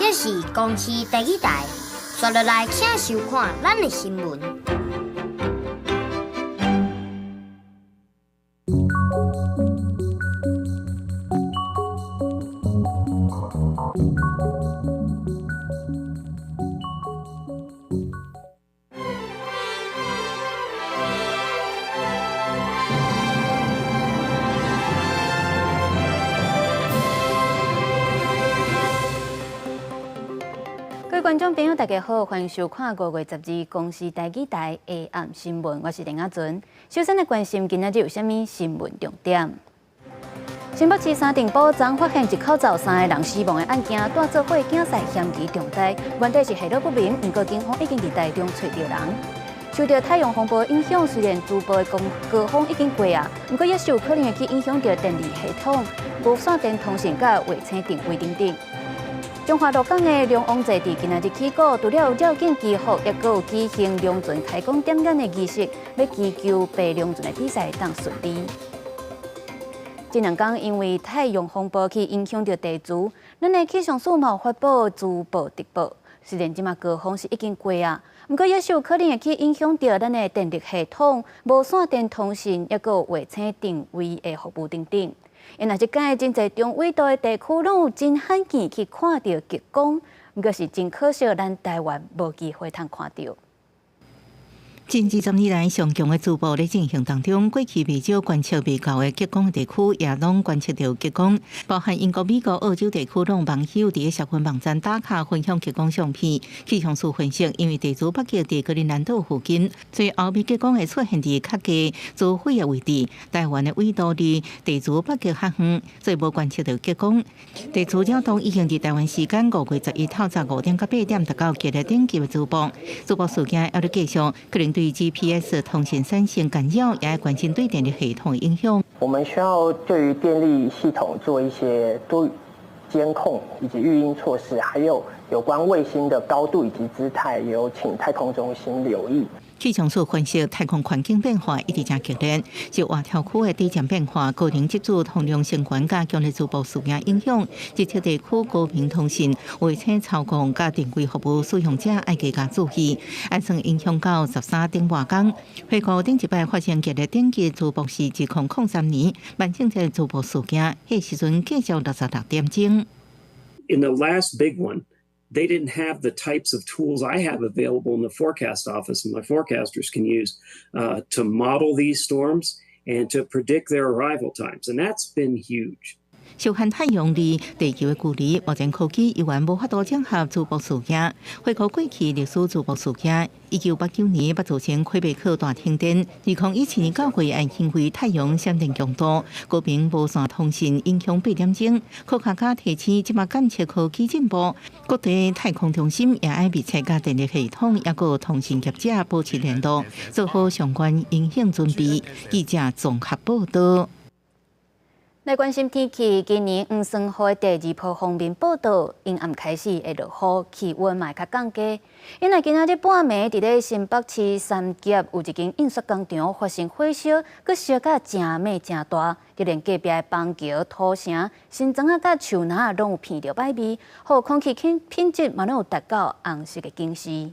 这是公视第一台，刷落来请收看咱的新闻。各位观众朋友，大家好，欢迎收看5月12日公视台记台下暗新闻，我是林雅纯。首先来关心今仔日有啥物新闻重点？新北市三重埔昨发现一口罩3个人死亡的案件，带做伙竞赛嫌疑重大，原底是下落不明，不过警方已经伫台中找到人。受到太阳风波影响，虽然珠波的高峰已经过啊，不过也是有可能会去影响到电力系统、无线电通讯甲卫星定位等等。中华鹿港的龙王祭伫今仔日起过，除了有绕境祈福，也有举行龙船开工点眼的仪式，要祈求爬龙船的比赛当顺利。这2天因为太阳风波去影响到地质，咱的气象署嘛发布珠报特报。虽然即马高峰是已经过啊，不过也是有可能会去影响到咱的电力系统、无线电通讯，也有卫星定位的服务等等。因为即届真侪中纬度的地区拢有真罕见去看到极光，不过是真可惜，咱台湾无机会通看到。近20年来上强的珠波在进行当中，过去未少观测未到的极光地区，也拢观测到极光，包含英国、美国、澳洲地区拢网友伫社群网站打卡分享极光相片。气象署分析，因为地质北极伫格陵兰岛附近，最后面极光会出现伫较低自毁的位置。台湾的纬度离地质北极较远，所以无观测到极光。地质扰动已经伫台湾时间5月11号早5点到8点达到今日顶级的珠波。珠波事件还在继续，可能对 GPS 通信产生干扰，也要关心对电力系统的影响。我们需要对于电力系统做一些多监控以及预应措施，还有有关卫星的高度以及姿态，也有请太空中心留意。气象署分析，太空环境变化一直真剧烈，受外条区的地震变化、高能机组通量相关加强的珠波事件影响，这些地区高频通信、卫星操控加定位服务使用者要加加注意，还曾影响到13点外工。回顾顶一摆发生剧烈顶级珠波是2003年万圣节珠波事件，迄时阵继续66点钟。In the last big one, they didn't have the types of tools I have available in the forecast office and my forecasters can use to model these storms and to predict their arrival times. And that's been huge. 受限太阳离地球的距离，目前科技依然无法度整合珠波事件。回顾过去历史珠波事件，1989年捌造成魁北克大停电，2017年9月爱因为太阳闪电强度，高频无线通信影响8点钟。科学家提醒，即马感测科技进步，各地太空中心也爱密切甲电力系统，也有通信业者保持联络，做好相关应应准备。记者综合报道。来关心天气，今年黄霜雨的第2波方面报道，阴暗开始会落雨，气温嘛较降低。因为今仔日半暝，伫咧新北市三峡有一间印刷工厂发生火烧，佮烧甲真猛真大，就连隔壁的邦桥、土城、新庄啊、甲树林拢有闻到歹味，互空气品质嘛拢有达到红色的警示。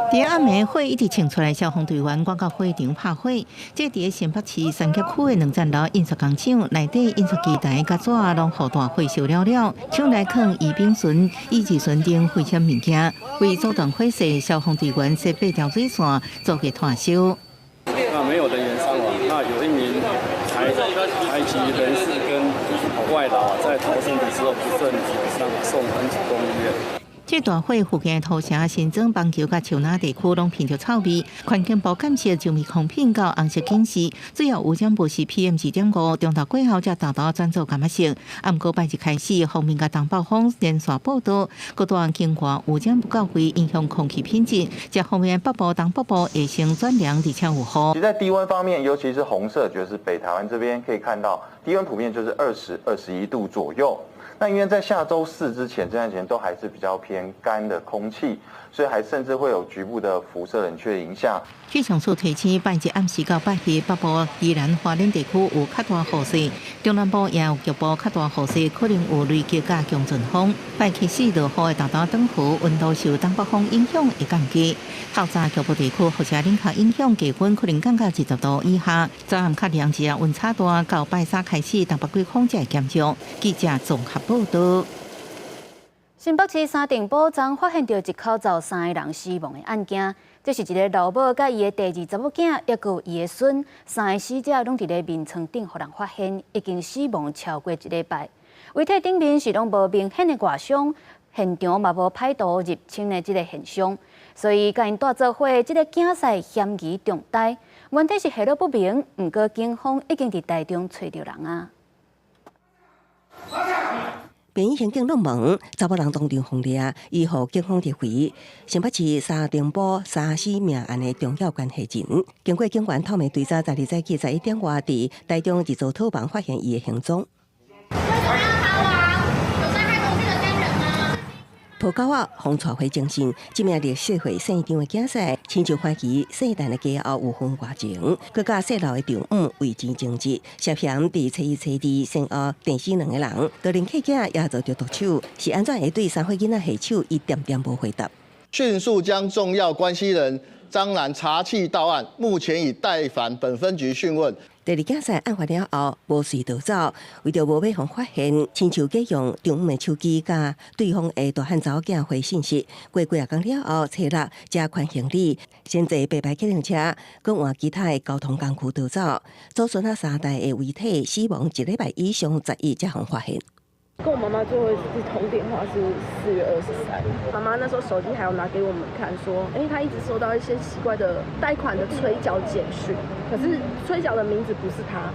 伫暗暝火一直冲出来，消防队员赶到火场拍火。这伫新北市三峡区的2层楼印刷工厂内底，印刷机台甲纸拢互大火烧了了，厂内放乙丙醇、乙酯醇等危险物件。为阻断火势，消防队员设8条水线，做个团烧。那没有人员伤亡，那有1名台籍人士跟外劳在逃生的时候不慎受伤，送环主动医院。这大火附近的土城、新庄、邦桥甲树林地区拢闻到臭味，环境部监测就味空品到红色警示，最后污染物是 PM2.5，中昼过后才大大转做感色。暗过拜日开始，方面甲东北风连续报道，各段经过污染不到位，影响空气品质。这方面北部、东北部会先转凉，而且有雨。其实在低温方面，尤其是红色，就是北台湾这边可以看到，低温普遍就是20、21度左右。那因为在下周4之前，这段时间都还是比较偏干的空气，所以还甚至会有局部的辐射冷却影响。气象署提醒，拜日暗时到拜日，北部、宜兰花莲地区有较大雨势，中南部也有局部较大雨势，可能有雷击加强阵风。拜开始落雨的大大长雨，温度受东北风影响会降低。透早局部地区或者冷却影响，低温可能降到20度以下。早暗较凉时啊，温差大，到拜三开始，东北季风才会减少。记者综合报道。新北市三重埔昨发现到一口罩3个人死亡的案件，这是一个老母甲伊的第2查某囝，也有伊的孙，3个死者拢伫咧眠床顶，互人发现已经死亡超过1礼拜。遗体顶面是拢无明显的外伤，现场嘛无歹徒入侵的这个现象，所以甲因带做伙这个囝婿嫌疑重大，原体是下落不明，不过警方已经伫台中找到人啊。便衣刑警落门，查某人当场轰掠，伊互警方撤回。新北市三重埔3死命案的重要关系人，经过警员透明追查，12早起11点外，伫台中一座土房发现伊的行踪。抱狗仔，互带回精神。这名历社会生场的囝婿，亲像欢喜细蛋的家后有分外情，佮甲细老的丈母为钱争执，涉嫌伫初一、初二生下电死2个人，多连客囝也遭到毒手，是安怎会对3岁囡仔下手？伊点点无回答。迅速将重要关系人张兰查缉到案，目前已带返本分局讯问。第2囝婿案发了后，无遂逃走，为着无要互发现，亲像计用丈母的手机甲对方的大汉查某囝回信息。过几啊天了后，车辆加款行李，先坐白牌客运车，佮换其他的交通工具逃走。祖孙啊3代的遗体死亡1礼拜以上，10日才互发现。跟我妈妈最后一次通电话是4月23，妈妈那时候手机还有拿给我们看，说，她一直收到一些奇怪的贷款的催缴简讯，可是催缴的名字不是她，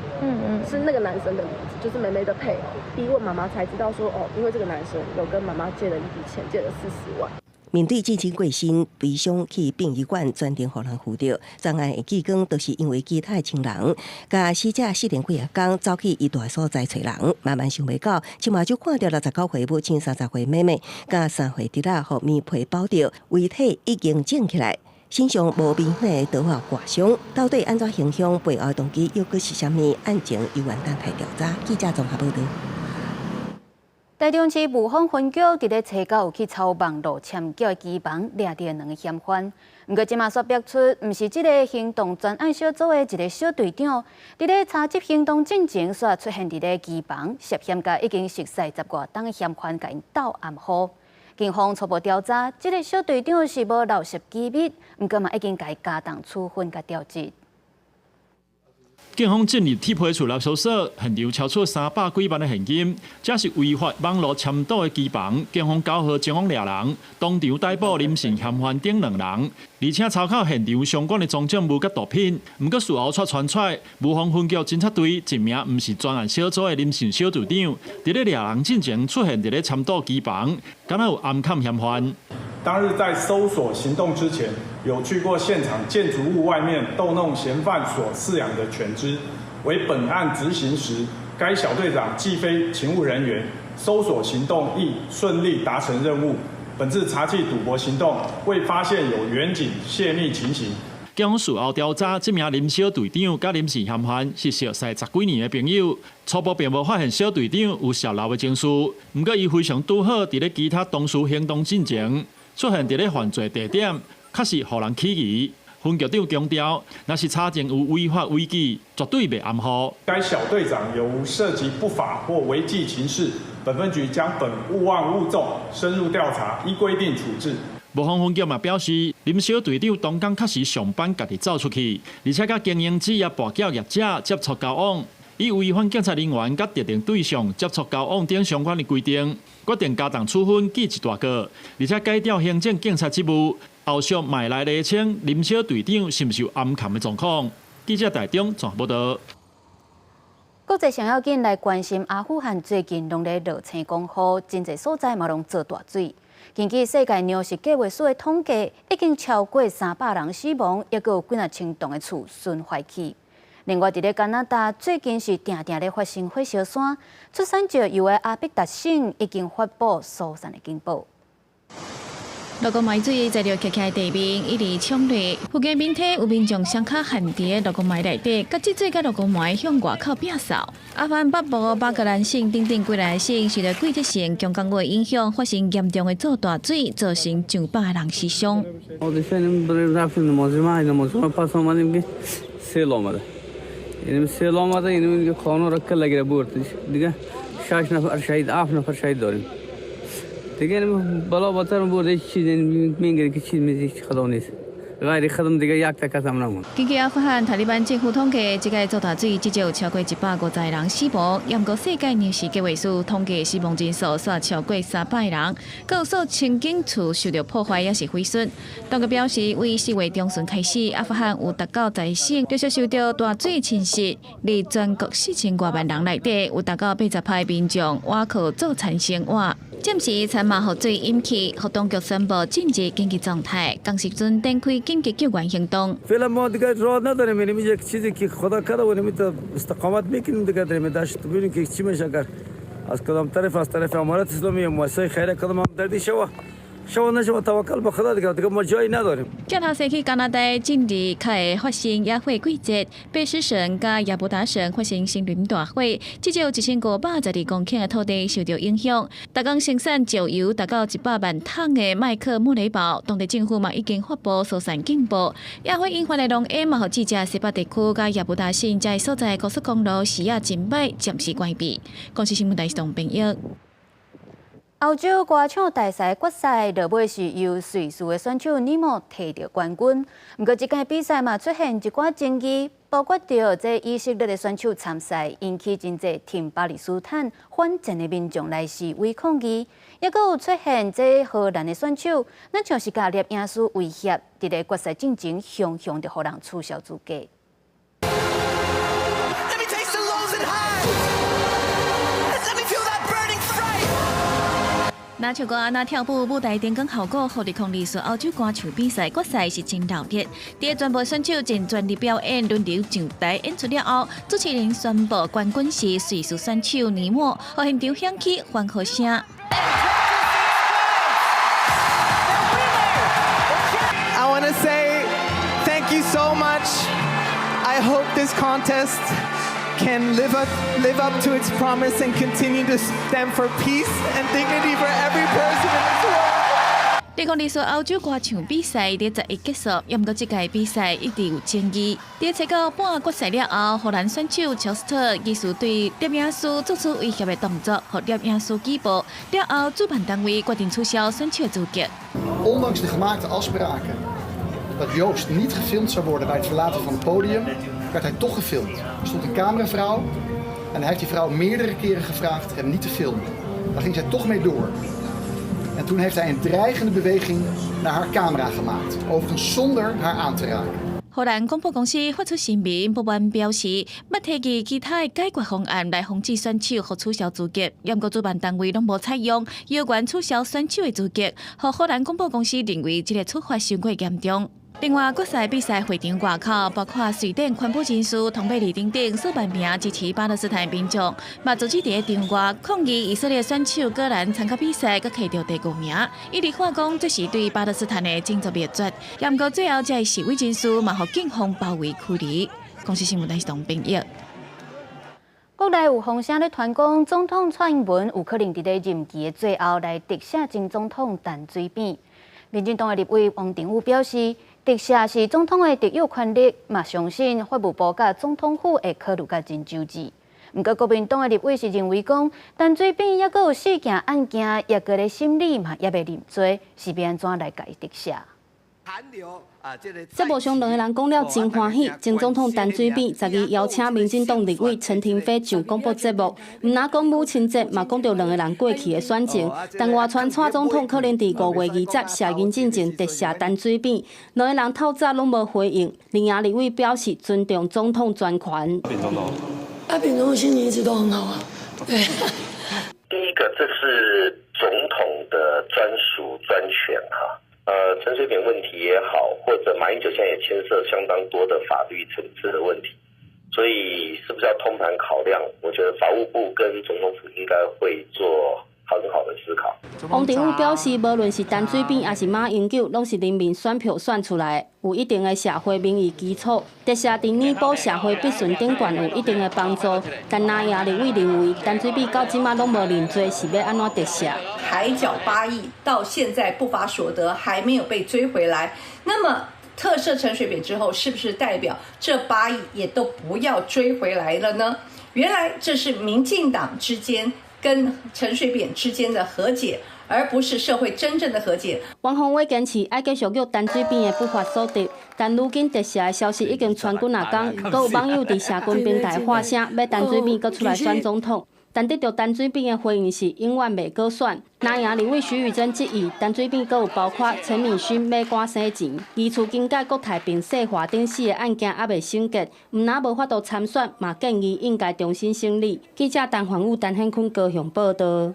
是那个男生的名字，就是梅梅的配偶。逼问妈妈才知道说，因为这个男生有跟妈妈借了一笔钱，借了40万。面对至亲过身，悲伤去殡仪馆专程互人扶着。昨案的记光，都是因为其他的亲人，甲死者失联几啊天，走去伊住的所在找人，慢慢想袂到，今晚就看到69岁母亲、30岁妹妹，甲3岁侄仔互棉被包着，遗体已经整起来，身上无明显的刀法刮伤，到底安怎行凶？背后动机又佫是啥物？案情由原等待调查。记者综合报道。台中市雾峰分局伫咧初九有去抄网络签缴的机房，掠着2个嫌犯。不过，即马说标出，毋是即个行动专案小组的一个小队长，伫咧查缉行动进前，煞出现伫咧机房，涉嫌甲已经熟悉10外档的嫌犯，甲因斗暗号。警方初步调查，即个小队长是无漏泄机密，不过嘛已经甲伊加重处分甲调职。警方进入铁皮厝内搜索，现场超出300几万的现金，这是违法网络签赌的机房。警方9号前往抓人，当场逮捕林姓嫌犯等2人，而且抄考现场相关的赃证物甲毒品。不过事后却传出，雾峰分局侦察队一名不是专案小组的林姓小队长，伫咧抓人进前出现伫咧签赌机房，敢若有暗砍嫌犯。当日在搜索行动之前，有去过现场建筑物外面逗弄嫌犯所饲养的犬只。为本案执行时，该小队长既非勤务人员，搜索行动亦顺利达成任务。本次查缉赌博行动未发现有远景泄密情形。警方事后调查，这名林小队长甲林姓嫌犯是熟识10几年的朋友，初步并无发现小队长有泄露的情绪。不过，伊非常拄好伫咧其他同事行动进前。出现伫咧犯罪地点，确实互人起疑。分局长强调，若是查证有违法违纪，绝对袂含糊。该小队长有无涉及不法或违纪情事，本分局将本勿忘勿重深入调查，依规定处置。雾峰分局嘛表示，林小队长当天确实上班，家己走出去，而且甲经营职业跋筊业者接触交往。以违反警察人员甲特定对象接触交往等相关的规定，决定加重处分记一大个，而且改调行政警察职务，后续卖来厘清林小队长是毋是有暗砍的状况。记者台中综合报道。国际上要紧来关心阿富汗最近拢咧热青讲雨，真侪所在嘛拢做大水。根据世界粮食计划署的统计，已经超过300人死亡，也有几啊千栋的厝损坏去。另外，伫咧加拿大最近是定定咧发生火烧山，出产石油的阿必达省已经发布疏散的警报。路公埋水在着崎崎地面一直冲入，附近面体有民众双脚陷伫路公埋内底，甲即水甲路公埋向外口摒扫。阿富汗北部巴格兰省等等几个省受到季节性强降雨影响，发生严重的造大水，造成上百个人死伤。دیگه بالا باتر بوده چیزی میگه که چیز میزی خدا نیست غیر خدمت دیگه یک تا کس هم نمون。根据阿富汗塔利班政府统计，这个造大水至少有超过150人死亡，严格世界粮食计划署统计死亡人数煞超过300人，各有数千间厝受到破坏也是毁损。当局表示，为4月中旬开始，阿富汗有达90省陆续受到大水侵蚀，在全国4000多万人内底，有达到80%派民众瓦靠做产生活。暂时参马雨水引起，互当局宣布紧急紧急状态，江西镇展开紧急救援行动。فعلا ما دیگه راه نداریم، یعنی یک چیزی که خدا کرده و نمیتونه استقامت میکنیم دیگه در داشت ببینیم که چی میشه اگر از کدام طرف از طرف امارات اسلامی مؤسسه خیریه کدام هم دردی شوه نشوه توکل به خدا دیگه ما جایی نداریم。叫他先去加拿大近日开会发生野火季节，卑诗省甲亚伯达省发生森林大火，至少1582公顷的土地受到影响。达港生产石油达到100万桶的麦克莫雷堡，当地政府嘛已经发布疏散警报。野火引发的浓烟嘛，互记者西北地区甲亚伯达省这所在高速公路视野真歹，暂时关闭。广西新闻台是董炳耀。欧洲歌唱大赛决赛，落尾是由瑞士的选手尼莫摕到冠军。不过，这届比赛嘛出现一寡争议，包括着这以色列的选手参赛，引起真侪挺巴勒斯坦反战的民众来示威抗议，也阁有出现这荷兰的选手，咱像是甲摄影师威胁，伫咧决赛进前常常着互人取消资格。那唱歌、那跳舞、舞台灯光效果，互2020岁欧洲歌唱比赛决赛是真热烈。在全部选手尽全力表演，轮流上台演出了後，主持人宣布冠軍是瑞士選手尼莫，互現場響起歡呼聲。I want to say thank you so much. I hope this contest can live up to its promise and continue to stand for peace and dignity for every person in this world. 2020岁歐洲歌唱比賽在11結束，不過這屆比賽一直有爭議。在賽到半決賽了後，荷蘭選手喬斯特疑似對攝影師做出威脅的動作，和攝影師舉報。了後，主辦單位決定取消選手的資格。Ondanks de gemaakte afspraken dat Joost niet gefilmd zou worden bij het verlaten van het podium, werd hij toch gefilmd. Er stond een cameravrouw en hij heeft die vrouw meerdere keren gevraagd hem niet te filmen. Daar ging zij toch mee door. En toen heeft hij een dreigende beweging naar haar camera gemaakt, overigens zonder haar aan te raken. 荷蘭廣播公司發出聲明，不滿表示要提議其他解決方案來防止選手互取消資格，不過主辦單位攏無採用，有關取消選手的資格，和荷蘭廣播公司認為這個處罰太過嚴重。另外，決賽比賽會場外口，包括瑞典環保人士、同貝利等等數萬名支持巴勒斯坦民眾，嘛組織在場外抗議以色列選手果然參加比賽，佮摕到第5名，一直話講這是對巴勒斯坦的種族滅絕。不過最後，這個示威人士嘛，互警方包圍驅離。公司新聞台是董炳耀。國內有風聲咧傳講，總統蔡英文有可能伫咧任期的最後來特赦前總統陳水扁。民進黨的立委王定宇表示，特赦是總統的特有權力，嘛相信法務部甲總統府會考慮甲真周至。不過國民黨的立委是認為講，陳水扁也閣有4件案件，也閣咧審理嘛，也未認罪，是要安怎來甲伊特赦？節目上兩個人講了真歡喜，前總統陳水扁12邀請民進黨立委陳亭妃上廣播節目，唔哪講母親節，嘛講到兩個人過去的選情。但外傳蔡總統可能在5月20日下旬進前特赦陳水扁，兩個人透早攏無回應。林雅立委表示尊重總統專權。扁總統心情一直都很好啊。對。第一個，這是總統的專屬專權哈。陳水扁問題也好，或者馬英九現在也牽涉相當多的法律層次的問題，所以是不是要通盘考量？我觉得法务部跟总统府应该会做很好的思考。王定宇表示，无论是陈水扁还是马英九，拢是人民选票选出来，有一定的社会民意基础，特写伫弥补社会必顺顶悬有一定的帮助。但那亚立委认为，陈水扁到即马拢无认罪，是要安怎特写？海角8亿到现在不法所得还没有被追回来，那么特赦陈水扁之后，是不是代表这8亿也都不要追回来了呢？原来这是民进党之间跟陈水扁之间的和解，而不是社会真正的和解。王宏伟坚持要继续约陈水扁的不法所得，但如今特赦的消息已经传几啊天，阁有网友伫社群平台发声，要陈水扁阁出来选总统。但得到陈水扁的回应是永远袂过选。南洋立委徐宇珍质疑陈水扁，阁有包括陈敏勋要赶生钱，移除经过国泰并细化等死的案件还未审结，毋但无法度参选，嘛建议应该重新审理。记者陈焕武、陈显坤高雄报道。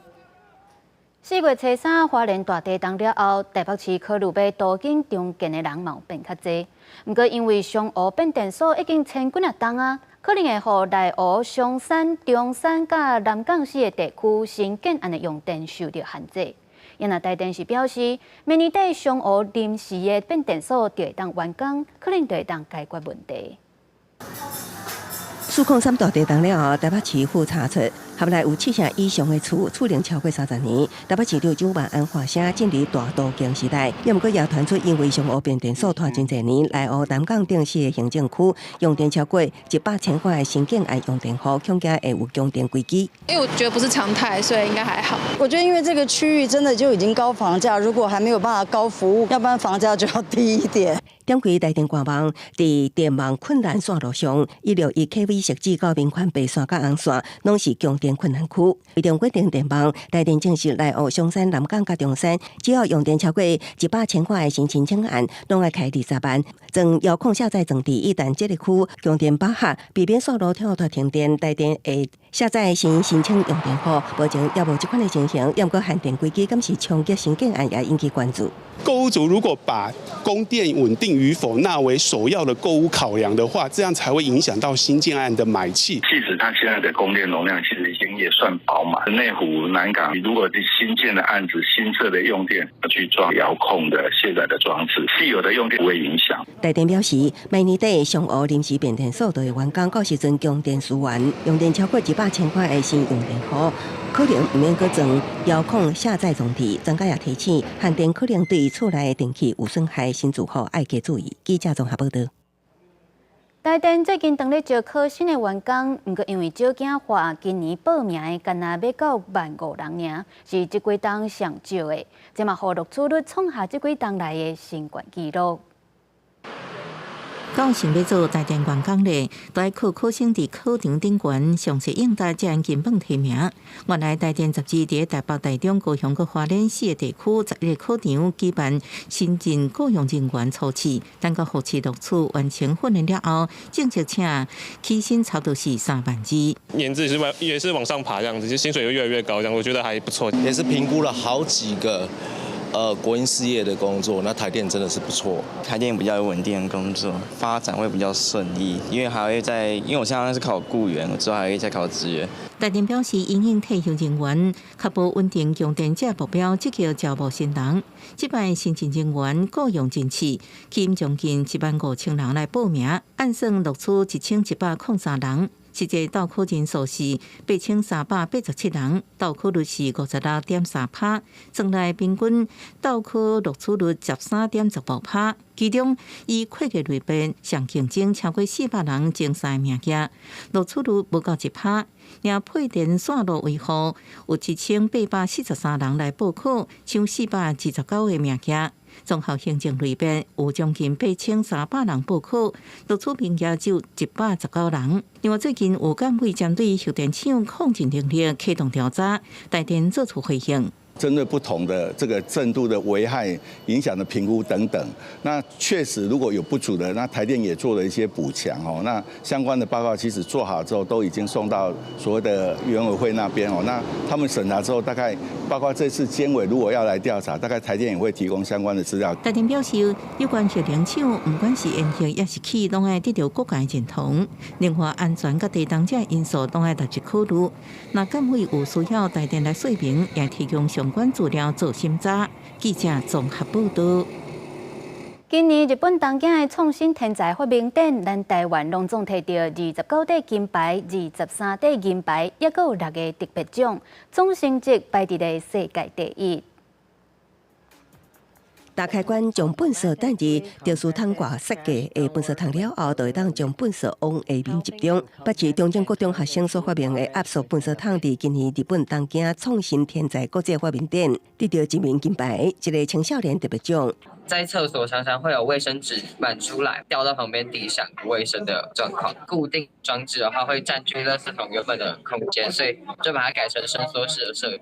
4月初3，花莲大地震了后，台北市考虑要都更重建的人嘛变较侪。不过因为上湖变电所已经千几啊栋啊。可能会互内湖、松山、中山甲南港市的地区新建案的用电受到限制。因那台电是表示，明年底上湖临时的变电所就会当完工，可能就会当解决问题。数控3大地震了后，台北市府查出，合来有7成以上的厝龄超过30年。台北市长蒋万安发声进入大都更时代，也毋过也传出因为上湖变电所拖真侪年，内湖南港等市的行政区用电超过100千块的新建案用电户，恐惊会有供电危机。因为我觉得不是常态，所以应该还好。我觉得因为这个区域真的就已经高房价，如果还没有办法高服务，要不然房价就要低一点。点开台电官网，伫电网困难线路上，161 kV 设置到民权白线甲红线，拢是供电困难区。为中国电电网，台电证实内湖、松山、南港甲中山，只要用电超过100千块的新申请案，拢要开20万。将遥控下载装置，一旦这个区供电饱和，避免线路跳脱停电，台电会下载新申请用电户。目前也无这款的情形，也毋过限电规矩，敢是冲击新建案也引起关注。购屋族如果把供电稳定与否纳为首要的购屋考量的话，这样才会影响到新建案的买气。即使它现在的供电容量其实已经也算饱满，内湖、南港，如果是新建的案子、新设的用电去装遥控的卸载的装置，既有的用电不会影响。台电表示，明年底上湖临时变电所就会完工，到时阵供电资源用电超过100千块的新用电户。可能唔免搁装遥控下载装置，专家也提醒，限电可能对厝内的电器有损害，新住户爱加注意。记者综合报道。台电最近当咧招考新的员工，不过因为少子化，今年报名的干那要到15000人尔，是这几档上少的，这嘛互录取率创下这几档来的新高纪录。到想要做台电员工咧，都要靠考生伫考场顶悬详细应答，才能金榜题名。原来台电杂志伫台北、台中、高雄、花莲4个地区11个考场举办新进雇用人员初试，等到后期录取完成训练了后，正式请起薪差不多是3万2。年资也是往上爬，这样子，就薪水又越来越高，这样我觉得还不错。也是评估了好几个。国营事业的工作，那台电真的是不错。台电比较有稳定的工作，发展会比较顺利，因为还会因为我现在是考雇员，我之后还会再考职员。台电表示，因应退休人员确保稳定用电这目标，积极招募新人。这摆新进人员雇用人次，吸引将近15000人来报名，按算录取1103人。实际到考人数是8387人，到考率是56.3%，总内平均到考录取率13.15%。其中以会计类别上竞争超过400人前3名额，录取率不到1%。而配电线路维护有1843人来报考，抢429个名额。综合行政类别有将近8300人报考，录取名额只有119人。另外，最近有监委针对核电厂控制能力启动调查，台电做出回应。针对不同的这个震度的危害影响的评估等等。那确实如果有不足的，那台电也做了一些补强哦。那相关的报告其实做好之后，都已经送到所谓的原委会那边哦。那他们审查之后，大概包括这次监委如果要来调查，大概台电也会提供相关的资料。台电表示，有关核能厂，不管是延续也是起，拢爱得到国家认同。另外，安全甲地动这因素拢爱特别考虑。那监委有需要台电来说明，也提供相关资料做审查。记者综合报道。今年日本东京的创新天才发明展，咱台湾隆重摕到29块金牌、23块银牌，也有6个特别奖，总成绩排伫咧世界第一。大开关将粪扫等于特殊桶挂设计的粪扫桶了后，就会当将粪扫往下面集中。北市中正国中学生所发明的压缩粪扫桶，伫今年日本东京创新天才国际发明展得到1名金牌，一个青少年特别奖。在厕所常常会有卫生纸满出来掉到旁边地上不卫生的状况，固定装置的话会占据垃圾桶原本的空间，所以就把它改成伸缩式的设计。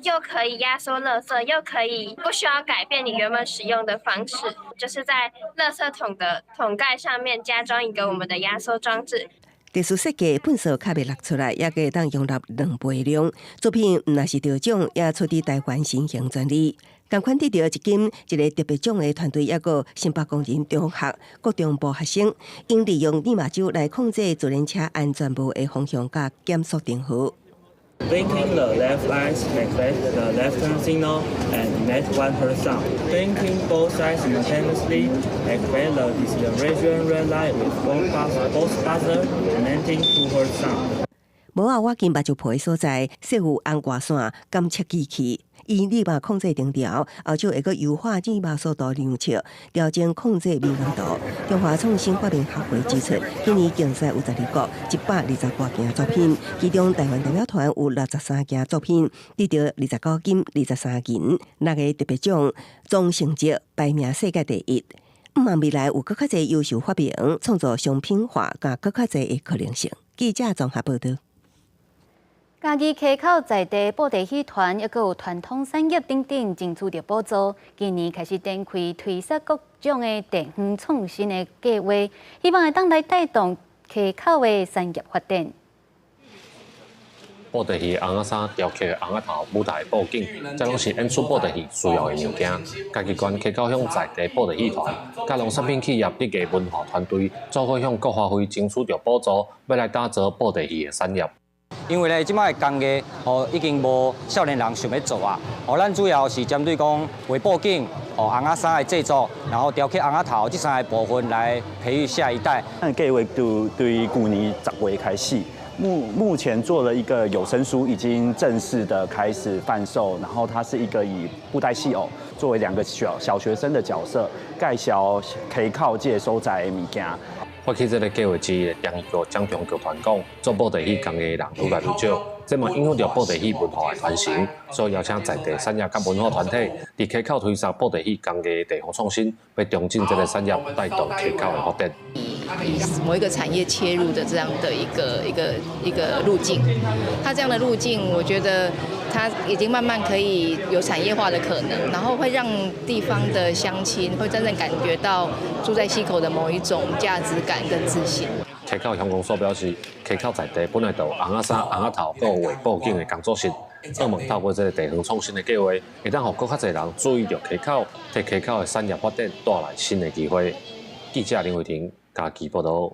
又可以压缩垃圾，又可以不需要改变你原本使用的方式，就是在垃圾桶的桶盖上面加装一个我们的压缩装置。特殊设计粪扫卡袂落出来，也可以当容纳2倍量。作品毋但是得奖，也出伫台湾新型专利。同款得到1金一个特别奖的团队，也有新北工人中学国中部学生，因利用立马轴来控制自行车安全部的方向甲减速灯号。Blinking the left lights activate the left turn signal and emit one per sound. Blinking both sides simultaneously activate the deceleration red light with both buzzer emitting 2 per sound. 无啊，我近目睭皮所在设有红外线监测机器。以立马控制灯条，后就会个优化立马速度量测，调整控制敏感度。中华创新发明学会指出，今年竞赛有12个120多件作品，其中台湾代表团有63件作品，得到29金、23银，6个特别奖，总成绩排名世界第一。毋望未来有更较侪优秀发明，创造商品化甲更较侪的可能性。记者综合报道。嘉义溪口在地布袋戏团，也有传统产业等等争取着补助。今年开始展开推出各种的地方创新的计划，希望会当来带动溪口的产业发展。布袋戏红仔衫、雕刻红仔头、舞台布景，这拢是演出布袋戏需要的物件。嘉义县溪口乡在地布袋戏团，甲农产品企业立个文化团队，做伙向各花卉争取着补助，要来打造布袋戏的产业。因为咧，即摆工艺已经无少年人想要做啊。咱主要是针对讲为布景、红仔衫的制作，然后雕刻红仔头这3个部分来培育下一代。计划对旧年10月开始，目前做了一个有声书，已经正式的开始贩售。然后它是一个以布袋戏偶作为2个小学生的角色，介绍溪口这个所在的物件。发起这个计划之一，第2个蒋中国团讲，做布袋戏工艺的人愈来愈少，这嘛影响到布袋戏文化的传承，所以邀请在地产业甲文化团体，伫溪口推出布袋戏工艺的地方创新，要重进这个产业，带动溪口的发展。以某一个产业切入的这样的一个路径，它这样的路径，我觉得它已经慢慢可以有产业化的可能，然后会让地方的乡亲会真正感觉到住在溪口的某一种价值感跟自信。溪口乡公所表示，溪口在地本来就有红仔衫、红仔头，还有画布景的工作室。希望透过这个地方创新的计划，会当让更较侪人注意到溪口，替溪口的产业发展带来新的机会。记者林慧婷。嘉义报道。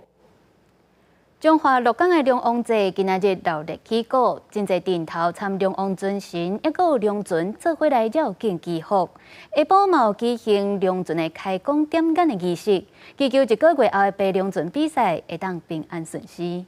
中华鹿港的龙王祭今仔日热烈起鼓，真侪阵头参龙王尊神，还有龙船做伙来绕境祈福。下晡嘛有举行龙船的开工点眼的仪式，祈求1个月后的爬龙船比赛会当平安顺遂。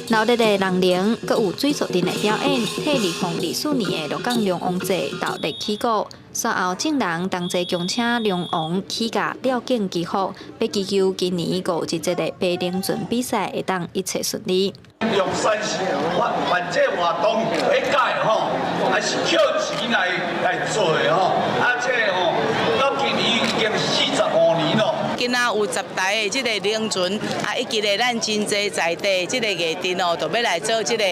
热烈的人铃，阁有水族阵的表演，替2024年的鹿港龙王祭热烈起鼓。随后，众人同齐共请龙王起驾绕境祈福，要祈求今年5日这个爬龙船比赛会当一切顺利。用山是办这活动一届吼，还是扣钱来做的吼，这吼到今年已经45年了。今仔那有10台的这个冷船，以及咧咱真济在地这个艺人哦，就要来做这个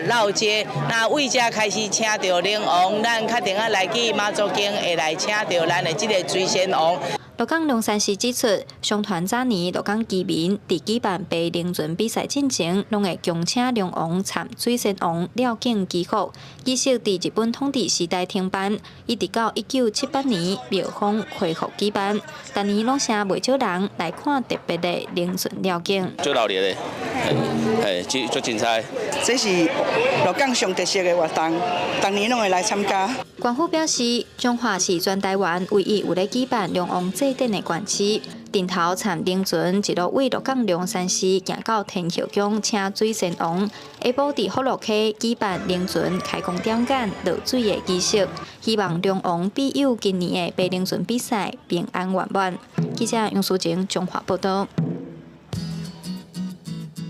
绕街。那为遮开始请到龙王，咱确定来去妈祖经会来请到咱的这个水仙王。鹿港龙山寺指出，商团早年鹿港居民伫举办白龙船比赛进前，拢会强请龙王参水仙王了境祈福。仪式伫日本统治时代停办，一直到1978年庙方恢复举办。但年拢成袂少人来看特别的龙船了境。最热烈的，最精彩。这是鹿港上特色的活动，当年拢会来参加。官府表示，彰化是全台湾唯一有咧举办龙王祭典的县市。顶头参龙船一路为鹿港龙山寺行到天后宫请水仙王，下晡伫福禄溪举办龙船开工点检落水的仪式，希望龙王庇佑今年的白龙船比赛平安圆满。记者杨淑晴彰化报道。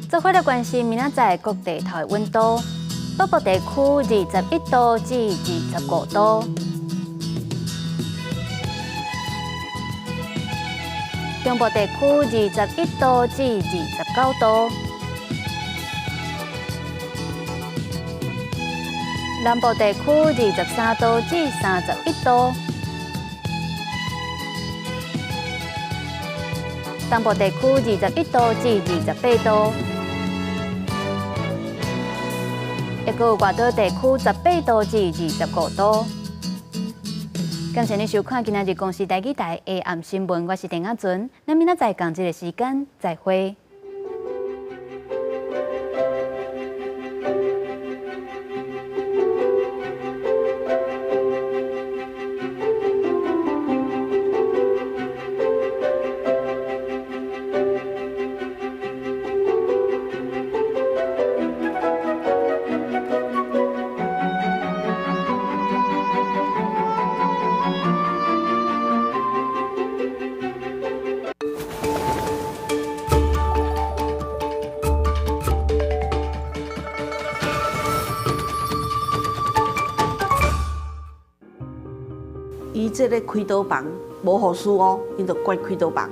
做伙来关心明仔载各地头的温度，北部地区21度至25度。中部地区21度至29度，南部地区23度至31度，东部地区21度至28度，还有外岛地区18度至25度。感谢你收看今仔日公视台语台的暗新闻，我是陈雅纯。咱明仔载同一个时间再会。伊这个开刀房无护士哦，伊就关开刀房。